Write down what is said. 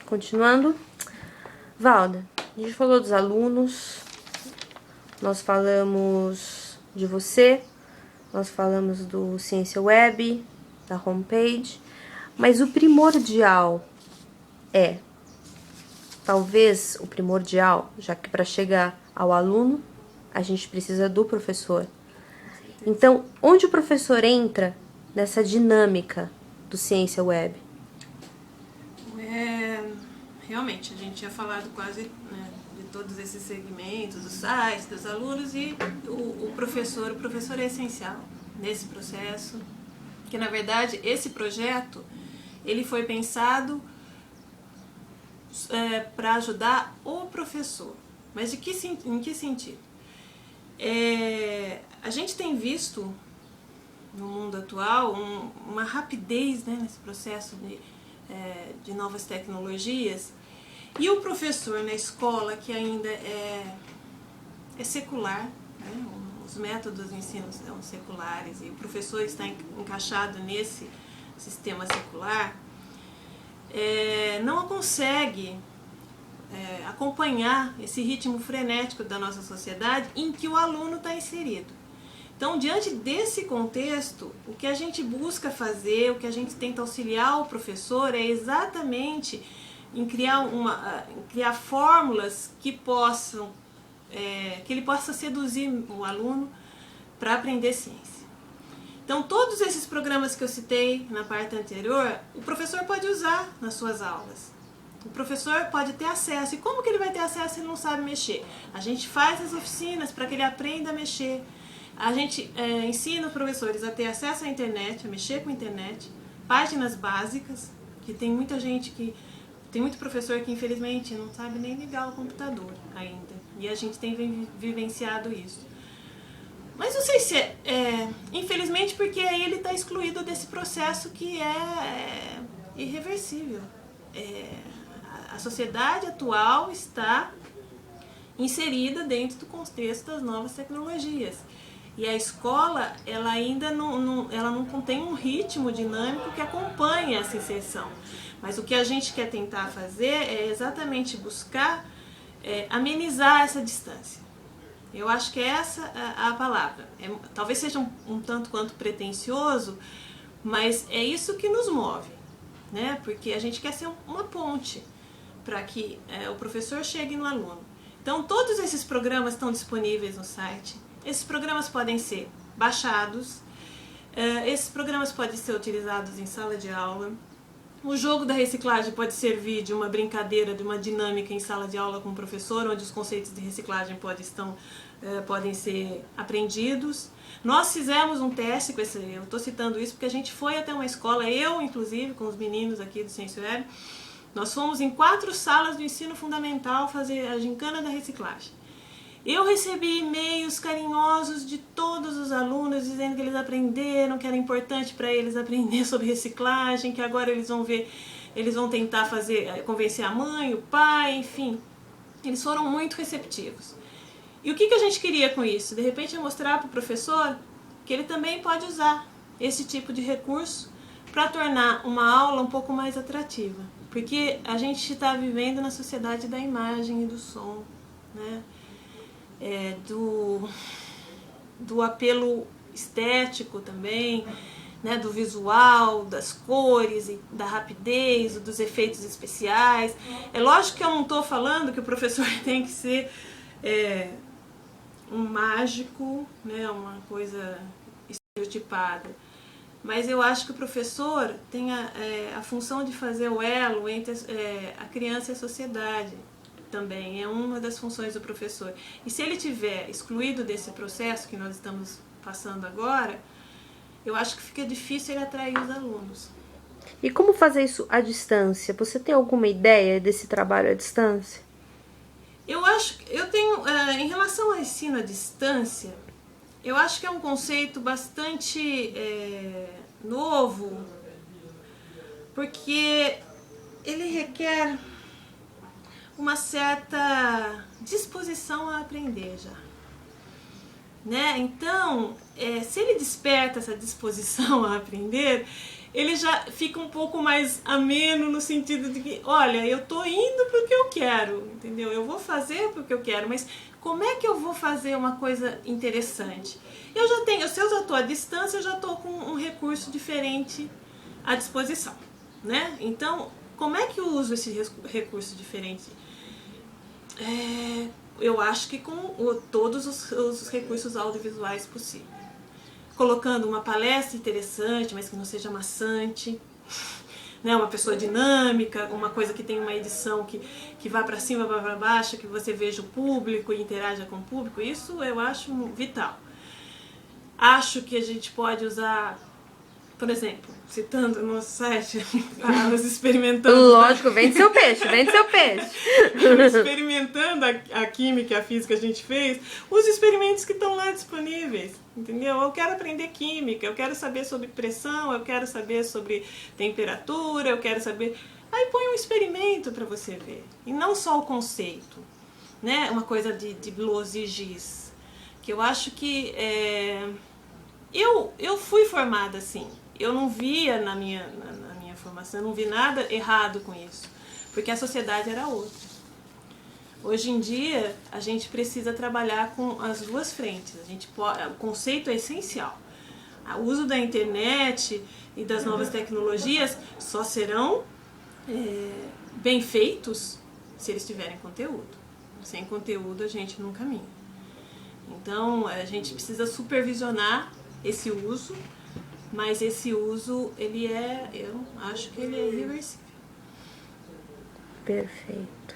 Continuando. Valda, a gente falou dos alunos, nós falamos de você, nós falamos do Ciência Web, da homepage, mas o primordial talvez o primordial, já que para chegar ao aluno, a gente precisa do professor. Então, onde o professor entra nessa dinâmica do Ciência Web? Realmente, a gente tinha falado quase de todos esses segmentos, dos sites, dos alunos, e o professor é essencial nesse processo, que na verdade esse projeto ele foi pensado para ajudar o professor. Mas em que sentido? A gente tem visto no mundo atual uma rapidez, né, nesse processo de novas tecnologias, e o professor na escola, que ainda é secular, né, os métodos de ensino são seculares e o professor está encaixado nesse sistema secular, não consegue acompanhar esse ritmo frenético da nossa sociedade em que o aluno está inserido. Então, diante desse contexto, o que a gente busca fazer, o que a gente tenta auxiliar o professor é exatamente em criar fórmulas que ele possa seduzir o aluno para aprender ciência. Então, todos esses programas que eu citei na parte anterior, o professor pode usar nas suas aulas. O professor pode ter acesso. E como que ele vai ter acesso se ele não sabe mexer? A gente faz as oficinas para que ele aprenda a mexer. A gente ensina os professores a ter acesso à internet, a mexer com a internet, páginas básicas, que tem muita gente tem muito professor que infelizmente não sabe nem ligar o computador ainda. E a gente tem vivenciado isso. Mas não sei se infelizmente, porque aí ele está excluído desse processo que é irreversível. A sociedade atual está inserida dentro do contexto das novas tecnologias. E a escola, ela ainda não contém um ritmo dinâmico que acompanhe essa inserção. Mas o que a gente quer tentar fazer é exatamente buscar amenizar essa distância. Eu acho que é essa a palavra. Talvez seja um tanto quanto pretensioso, mas é isso que nos move, né? Porque a gente quer ser uma ponte para que o professor chegue no aluno. Então, todos esses programas estão disponíveis no site. Esses programas podem ser baixados, esses programas podem ser utilizados em sala de aula. O jogo da reciclagem pode servir de uma brincadeira, de uma dinâmica em sala de aula com o professor, onde os conceitos de reciclagem podem ser aprendidos. Nós fizemos um teste com eu estou citando isso porque a gente foi até uma escola, eu inclusive, com os meninos aqui do Ciência Web, nós fomos em 4 salas do ensino fundamental fazer a gincana da reciclagem. Eu recebi e-mails carinhosos de todos os alunos dizendo que eles aprenderam, que era importante para eles aprender sobre reciclagem, que agora eles vão tentar convencer a mãe, o pai, enfim. Eles foram muito receptivos. E o que a gente queria com isso? De repente é mostrar para o professor que ele também pode usar esse tipo de recurso para tornar uma aula um pouco mais atrativa. Porque a gente está vivendo na sociedade da imagem e do som, né? Do apelo estético também, né, do visual, das cores, e da rapidez, dos efeitos especiais. É lógico que eu não estou falando que o professor tem que ser um mágico, né, uma coisa estereotipada, mas eu acho que o professor tem a função de fazer o elo entre a criança e a sociedade. Também é uma das funções do professor. E se ele tiver excluído desse processo que nós estamos passando agora, eu acho que fica difícil ele atrair os alunos. E como fazer isso à distância? Você tem alguma ideia desse trabalho à distância? Eu tenho, em relação ao ensino à distância, eu acho que é um conceito bastante novo, porque ele requer uma certa disposição a aprender já, né? Então, se ele desperta essa disposição a aprender, ele já fica um pouco mais ameno no sentido de que, olha, eu tô indo porque eu quero, entendeu? Eu vou fazer porque eu quero, mas como é que eu vou fazer uma coisa interessante? Eu já tenho, se eu já estou à distância, eu já estou com um recurso diferente à disposição, né? Então, como é que eu uso esse recurso diferente? Eu acho que com todos os recursos audiovisuais possíveis. Colocando uma palestra interessante, mas que não seja maçante, né? Uma pessoa dinâmica, uma coisa que tem uma edição que vá para cima, vá para baixo, que você veja o público e interaja com o público, isso eu acho vital. Acho que a gente pode usar, por exemplo, citando no site, os experimentando... Lógico, vende seu peixe, vende seu peixe. Experimentando a química e a física que a gente fez, os experimentos que estão lá disponíveis, entendeu? Eu quero aprender química, eu quero saber sobre pressão, eu quero saber sobre temperatura, eu quero saber... Aí põe um experimento para você ver, e não só o conceito, né? Uma coisa de Blows e giz, que eu acho que... Eu fui formada assim. Eu não via na minha formação, eu não vi nada errado com isso, porque a sociedade era outra. Hoje em dia, a gente precisa trabalhar com as duas frentes. O conceito é essencial. O uso da internet e das novas tecnologias só serão bem feitos se eles tiverem conteúdo. Sem conteúdo, a gente não caminha. Então, a gente precisa supervisionar esse uso, mas esse uso, eu acho que ele é irreversível. Perfeito.